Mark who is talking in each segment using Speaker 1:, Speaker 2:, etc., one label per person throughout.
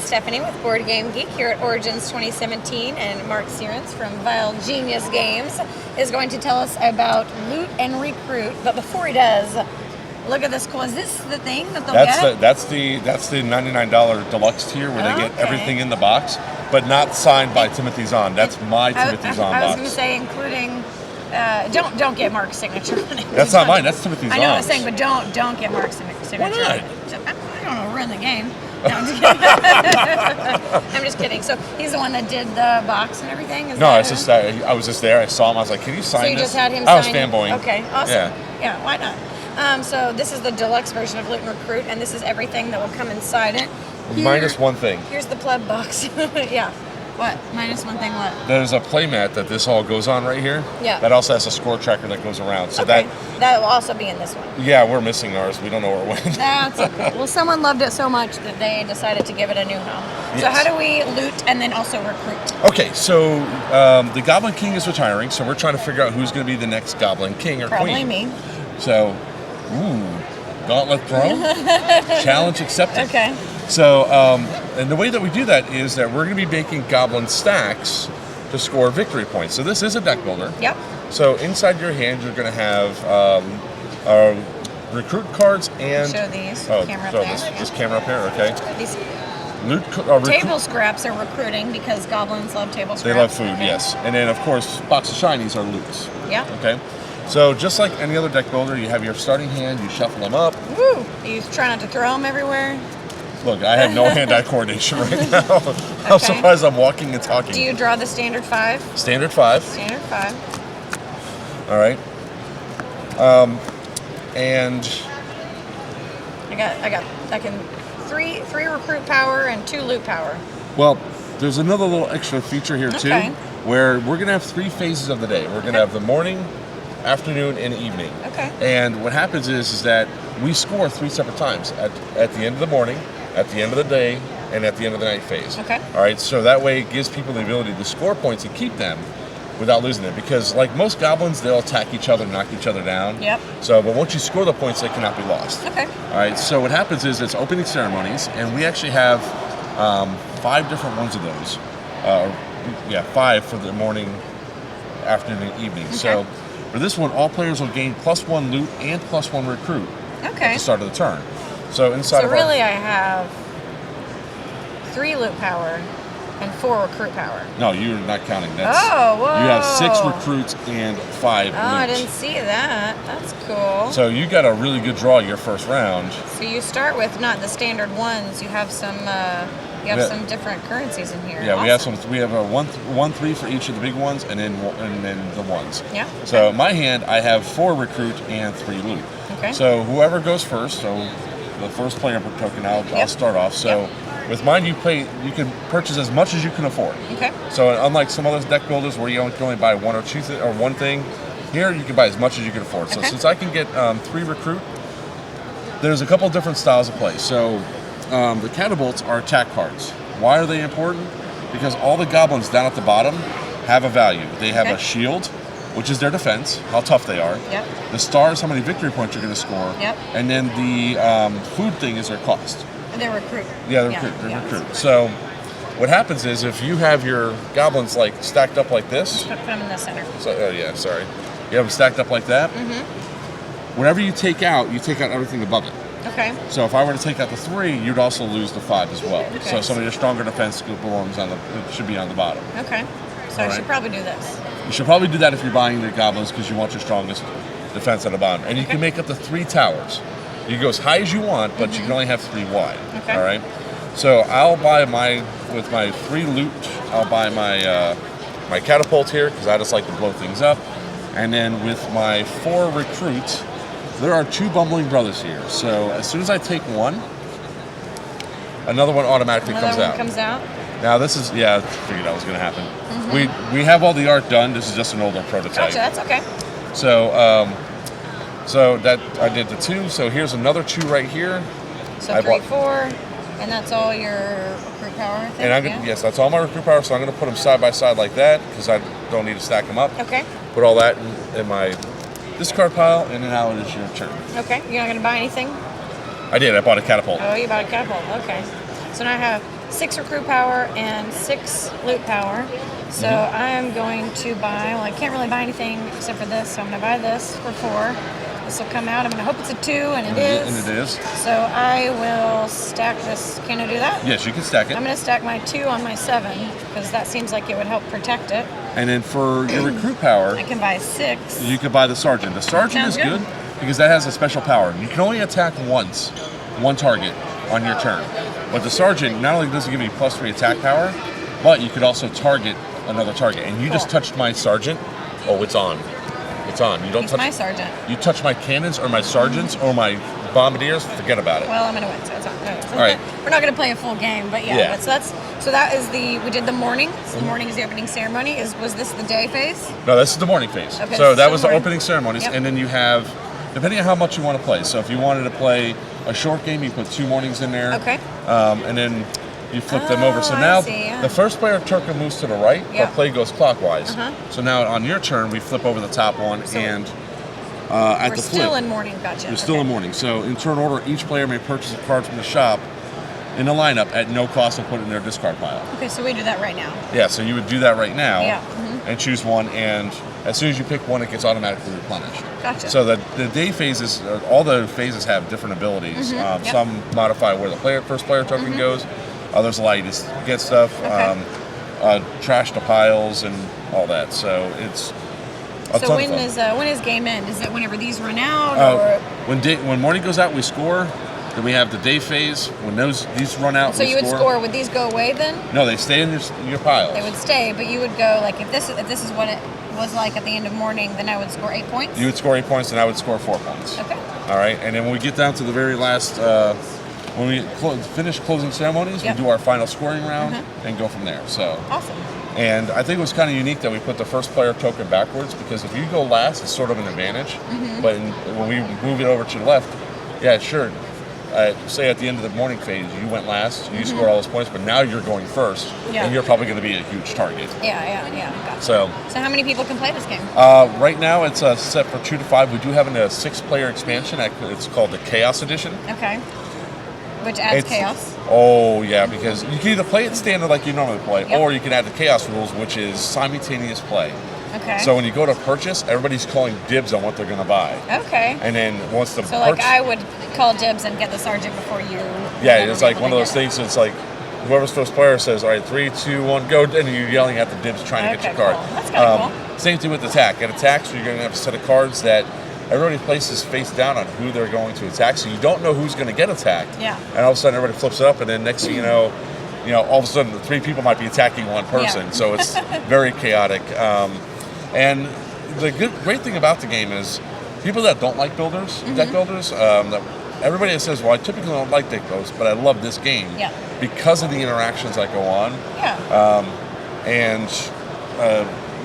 Speaker 1: Stephanie with Board Game Geek here at Origins 2017, and Mark Searens from Vile Genius Games is going to tell us about Loot and Recruit. But before he does, look at this cool. Is this the thing that they'll get?
Speaker 2: That's the $99 deluxe tier where they get everything in the box, but not signed by Timothy Zahn. That's my Timothy Zahn box.
Speaker 1: I was going to say including. Don't get Mark's signature on it.
Speaker 2: That's not mine. That's Timothy Zahn's.
Speaker 1: I know what I'm saying, but don't get Mark's signature.
Speaker 2: Why not?
Speaker 1: I don't know. Ruin the game. No, I'm just kidding. I'm just kidding. So he's the one that did the box and everything?
Speaker 2: I was just there. I saw him. I was like, can you sign this?
Speaker 1: So you just had him sign
Speaker 2: I was fanboying.
Speaker 1: Okay, awesome. Yeah, why not? So this is the deluxe version of Loot and Recruit, and this is everything that will come inside it.
Speaker 2: Minus one thing.
Speaker 1: Here's the pleb box. Yeah. What? Minus one thing what?
Speaker 2: There's a playmat that this all goes on right here.
Speaker 1: Yeah.
Speaker 2: That also has a score tracker that goes around. So
Speaker 1: that will also be in this one.
Speaker 2: Yeah, we're missing ours. We don't know where it went.
Speaker 1: That's okay. Well, someone loved it so much that they decided to give it a new home. Yes. So how do we loot and then also recruit?
Speaker 2: Okay, so the Goblin King is retiring, so we're trying to figure out who's going to be the next Goblin King or
Speaker 1: Probably
Speaker 2: Queen.
Speaker 1: Me.
Speaker 2: So, gauntlet thrown, challenge accepted.
Speaker 1: Okay.
Speaker 2: So, and the way that we do that is that we're going to be making Goblin stacks to score victory points. So this is a deck builder.
Speaker 1: Yep.
Speaker 2: So inside your hand, you're going to have recruit cards and...
Speaker 1: Show these. Camera
Speaker 2: so
Speaker 1: up there.
Speaker 2: this camera up here, okay.
Speaker 1: These
Speaker 2: table
Speaker 1: scraps are recruiting because goblins love table scraps.
Speaker 2: They love food, yes. And then, of course, box of shinies are loots.
Speaker 1: Yeah.
Speaker 2: Okay. So just like any other deck builder, you have your starting hand, you shuffle them up.
Speaker 1: Woo! You try not to throw them everywhere.
Speaker 2: Look, I have no hand-eye coordination right now. I'm surprised I'm walking and talking.
Speaker 1: Do you draw the standard 5?
Speaker 2: Standard 5.
Speaker 1: Standard 5.
Speaker 2: All right. And
Speaker 1: I can three recruit power and 2 loot power.
Speaker 2: Well, there's another little extra feature here too, where we're gonna have 3 phases of the day. We're gonna have the morning, afternoon, and evening.
Speaker 1: Okay.
Speaker 2: And what happens is that we score 3 separate times at the end of the morning, at the end of the day, and at the end of the night phase.
Speaker 1: Okay.
Speaker 2: All right. So that way it gives people the ability to score points and keep them without losing them. Because like most goblins, they'll attack each other, knock each other down.
Speaker 1: Yep.
Speaker 2: So, but once you score the points, they cannot be lost.
Speaker 1: Okay.
Speaker 2: All right. So what happens is it's opening ceremonies, and we actually have 5 different ones of those. 5 for the morning, afternoon, and evening.
Speaker 1: Okay.
Speaker 2: So for this one, all players will gain +1 loot and +1 recruit at the start of the turn. So inside of
Speaker 1: I have 3 loot power and 4 recruit power.
Speaker 2: No, you're not counting.
Speaker 1: Whoa.
Speaker 2: You have 6 recruits and 5 loot.
Speaker 1: I didn't see that. That's cool.
Speaker 2: So you got a really good draw your first round.
Speaker 1: So you start with not the standard ones. You have some some different currencies in here.
Speaker 2: Yeah,
Speaker 1: awesome.
Speaker 2: we have a 1/3 for each of the big ones, and then the ones.
Speaker 1: Yeah.
Speaker 2: So in my hand, I have 4 recruit and 3 loot.
Speaker 1: Okay.
Speaker 2: So whoever goes first, so the first player token, I'll start off. So with mine, you can purchase as much as you can afford.
Speaker 1: Okay.
Speaker 2: So unlike some other deck builders where you can only buy 1 or 2 or one thing, here you can buy as much as you can afford. So since I can get 3 recruit, there's a couple different styles of play. So the catapults are attack cards. Why are they important? Because all the goblins down at the bottom have a value. They have a shield, which is their defense, how tough they are.
Speaker 1: Yep.
Speaker 2: The stars, how many victory points you're going to score.
Speaker 1: Yep.
Speaker 2: And then the food thing is their cost.
Speaker 1: And they're recruit.
Speaker 2: Yeah, they're recruit. So what happens is if you have your goblins like stacked up like this.
Speaker 1: Put them in the center.
Speaker 2: So, sorry. You have them stacked up like that.
Speaker 1: Mm-hmm.
Speaker 2: Whatever you take out everything above it.
Speaker 1: Okay.
Speaker 2: So if I were to take out the 3, you'd also lose the 5 as well.
Speaker 1: Okay.
Speaker 2: So some of your stronger defense should be on the bottom.
Speaker 1: Okay. So I should probably do this.
Speaker 2: You should probably do that if you're buying the goblins because you want your strongest defense at the bottom. And you can make up to 3 towers. You can go as high as you want, but you can only have 3 wide.
Speaker 1: Okay.
Speaker 2: All right. So I'll buy with my 3 loot, I'll buy my catapult here because I just like to blow things up. And then with my 4 recruits, there are 2 bumbling brothers here. So as soon as I take one, another one automatically comes out. Now this is, I figured that was going to happen. Mm-hmm. We have all the art done. This is just an older prototype.
Speaker 1: Gotcha, that's okay.
Speaker 2: So that I did the 2. So here's another 2 right here.
Speaker 1: So 3, 4, and that's all your recruit power, I think?
Speaker 2: And yes, that's all my recruit power. So I'm going to put them side by side like that because I don't need to stack them up.
Speaker 1: Okay.
Speaker 2: Put all that in my discard pile, and then now it is your turn.
Speaker 1: Okay. You're not going to buy anything?
Speaker 2: I did. I bought a catapult.
Speaker 1: Oh, you bought a catapult. Okay. So now I have 6 recruit power and 6 loot power. So I am going to buy, well, I can't really buy anything except for this, so I'm going to buy this for 4. This will come out. I'm going to hope it's a 2, and it is.
Speaker 2: And it is.
Speaker 1: So I will stack this. Can I do that?
Speaker 2: Yes, you can stack it.
Speaker 1: I'm going to stack my 2 on my 7 because that seems like it would help protect it.
Speaker 2: And then for your recruit power,
Speaker 1: I can buy 6.
Speaker 2: you could buy the sergeant. The sergeant
Speaker 1: Sounds
Speaker 2: is good because that has a special power. You can only attack once, one target on your turn. But the sergeant not only does it give you +3 attack power, but you could also target another target. And you just touched my sergeant. Oh, it's on. It's on. You don't
Speaker 1: He's
Speaker 2: touch
Speaker 1: my sergeant.
Speaker 2: You touch my cannons or my sergeants or my bombardiers, forget about it.
Speaker 1: Well, I'm gonna win, so it's on.
Speaker 2: All right.
Speaker 1: We're not gonna play a full game, but yeah.
Speaker 2: Yeah.
Speaker 1: So that is we did the morning. So the morning is the opening ceremony. Was this the day phase?
Speaker 2: No, this is the morning phase.
Speaker 1: Okay,
Speaker 2: So that was the
Speaker 1: morning.
Speaker 2: opening ceremonies,
Speaker 1: Yep.
Speaker 2: and then you have, depending on how much you want to play. So if you wanted to play a short game, you put 2 mornings in there.
Speaker 1: Okay.
Speaker 2: And then you flip them over. So
Speaker 1: I
Speaker 2: now
Speaker 1: see, yeah.
Speaker 2: the first player Turka moves to the right,
Speaker 1: Yeah.
Speaker 2: but play goes clockwise.
Speaker 1: Uh-huh.
Speaker 2: So now on your turn, we flip over the top one,
Speaker 1: So
Speaker 2: and at
Speaker 1: We're
Speaker 2: the flip,
Speaker 1: still in morning. Gotcha.
Speaker 2: you're still in morning. So in turn order, each player may purchase a card from the shop in the lineup at no cost and put it in their discard pile.
Speaker 1: Okay, so we do that right now.
Speaker 2: Yeah, so you would do that right now
Speaker 1: Yeah.
Speaker 2: and choose one, and as soon as you pick one, it gets automatically replenished.
Speaker 1: Gotcha.
Speaker 2: So the day phases, all the phases have different abilities.
Speaker 1: Yep.
Speaker 2: Some modify where the first player token goes. Others allow you to get stuff,
Speaker 1: Okay.
Speaker 2: trash the piles, and all that. So it's a
Speaker 1: So
Speaker 2: ton
Speaker 1: when
Speaker 2: of fun.
Speaker 1: when is game end? Is it whenever these run out, or
Speaker 2: When morning goes out, we score. Then we have the day phase. When these run out,
Speaker 1: so
Speaker 2: we
Speaker 1: you would score? Would these go away then?
Speaker 2: No, they stay in your piles.
Speaker 1: They would stay, but you would go like if this is what it was like at the end of morning, then I would score 8 points.
Speaker 2: You would score 8 points, and I would score 4 points.
Speaker 1: Okay.
Speaker 2: All right, and then when we get down to the very last, when we finish closing ceremonies,
Speaker 1: Yep.
Speaker 2: we do our final scoring round
Speaker 1: Uh-huh.
Speaker 2: and go from there. So,
Speaker 1: Awesome.
Speaker 2: and I think it was kind of unique that we put the first player token backwards because if you go last, it's sort of an advantage. But when we move it over to the left, yeah, sure. Say at the end of the morning phase, you went last, you scored all those points, but now you're going first,
Speaker 1: Yeah.
Speaker 2: and you're probably going to be a huge target.
Speaker 1: Yeah. Gotcha.
Speaker 2: So,
Speaker 1: So how many people can play this game?
Speaker 2: right now it's set for 2 to 5. We do have a 6-player expansion. It's called the Chaos Edition.
Speaker 1: Okay. Which adds
Speaker 2: It's-
Speaker 1: chaos.
Speaker 2: Oh, yeah, because you can either play it standard like you normally play,
Speaker 1: Yep.
Speaker 2: or you can add the chaos rules, which is simultaneous play.
Speaker 1: Okay.
Speaker 2: So when you go to purchase, everybody's calling dibs on what they're going to buy.
Speaker 1: Okay.
Speaker 2: And then once the
Speaker 1: So like I would call dibs and get the sergeant before you.
Speaker 2: yeah,
Speaker 1: would
Speaker 2: it's
Speaker 1: be
Speaker 2: like
Speaker 1: able
Speaker 2: one
Speaker 1: to
Speaker 2: of those
Speaker 1: get it.
Speaker 2: things. It's like whoever's first player says, "All right, 3, 2, 1, go," and you're yelling at the dibs trying to get
Speaker 1: Okay,
Speaker 2: your card.
Speaker 1: cool. That's kinda cool.
Speaker 2: Same thing with attack. At attack, so you're going to have a set of cards that everybody places face down on who they're going to attack, so you don't know who's going to get attacked.
Speaker 1: Yeah.
Speaker 2: And all of a sudden, everybody flips it up, and then next thing you know, all of a sudden, 3 people might be attacking one person.
Speaker 1: Yeah.
Speaker 2: So it's very chaotic. And the great thing about the game is people that don't like deck builders, that everybody that says, "Well, I typically don't like deck builders, but I love this game
Speaker 1: Yeah.
Speaker 2: because of the interactions that go on."
Speaker 1: Yeah.
Speaker 2: And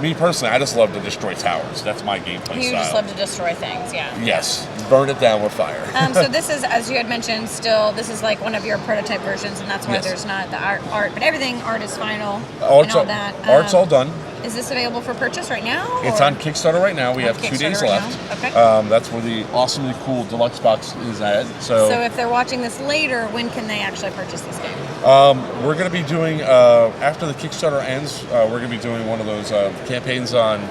Speaker 2: me personally, I just love to destroy towers. That's my gameplay
Speaker 1: You
Speaker 2: style.
Speaker 1: just love to destroy things. Yeah.
Speaker 2: Yes, burn it down with fire.
Speaker 1: So this is, as you had mentioned, this is like one of your prototype versions, and that's why
Speaker 2: Yes.
Speaker 1: there's not the art. But everything art is final
Speaker 2: Art's
Speaker 1: and all
Speaker 2: all,
Speaker 1: that.
Speaker 2: art's all done.
Speaker 1: Is this available for purchase right now?
Speaker 2: It's
Speaker 1: or-
Speaker 2: on Kickstarter right now. We
Speaker 1: On
Speaker 2: have 2 days
Speaker 1: Kickstarter right
Speaker 2: left.
Speaker 1: now? Okay.
Speaker 2: That's where the awesomely cool deluxe box is at.
Speaker 1: So if they're watching this later, when can they actually purchase this game?
Speaker 2: We're going to be doing, after the Kickstarter ends, we're going to be doing one of those campaigns on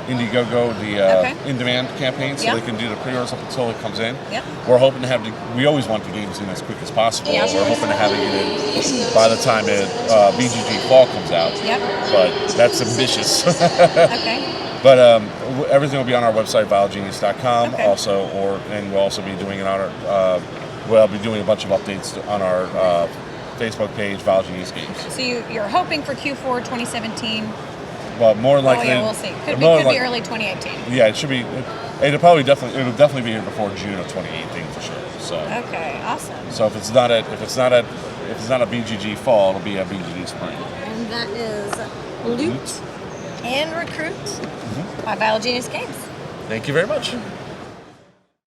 Speaker 2: Indiegogo, the
Speaker 1: Okay.
Speaker 2: in-demand campaign, so
Speaker 1: Yep.
Speaker 2: they can do the pre-orders up until it comes in.
Speaker 1: Yep.
Speaker 2: We're hoping to we always want the games in as quick as possible.
Speaker 1: Yep.
Speaker 2: We're hoping to have it in by the time BGG Fall comes out.
Speaker 1: Yep.
Speaker 2: But that's ambitious.
Speaker 1: Okay.
Speaker 2: But everything will be on our website, vilegenius.com.
Speaker 1: Okay.
Speaker 2: Also, and we'll also be doing it on our. We'll be doing a bunch of updates on our Facebook page, Vile Genius Games.
Speaker 1: So you're hoping for Q4 2017.
Speaker 2: But more than
Speaker 1: Oh
Speaker 2: likely,
Speaker 1: yeah, we'll see. Could
Speaker 2: more
Speaker 1: be
Speaker 2: than
Speaker 1: early 2018.
Speaker 2: Yeah, it should be. It'll definitely be here before June of 2018 for sure. So,
Speaker 1: Okay, awesome.
Speaker 2: so if it's not a BGG Fall, it'll be a BGG Spring.
Speaker 1: And that is Loot and Recruit by Vile Genius Games.
Speaker 2: Thank you very much.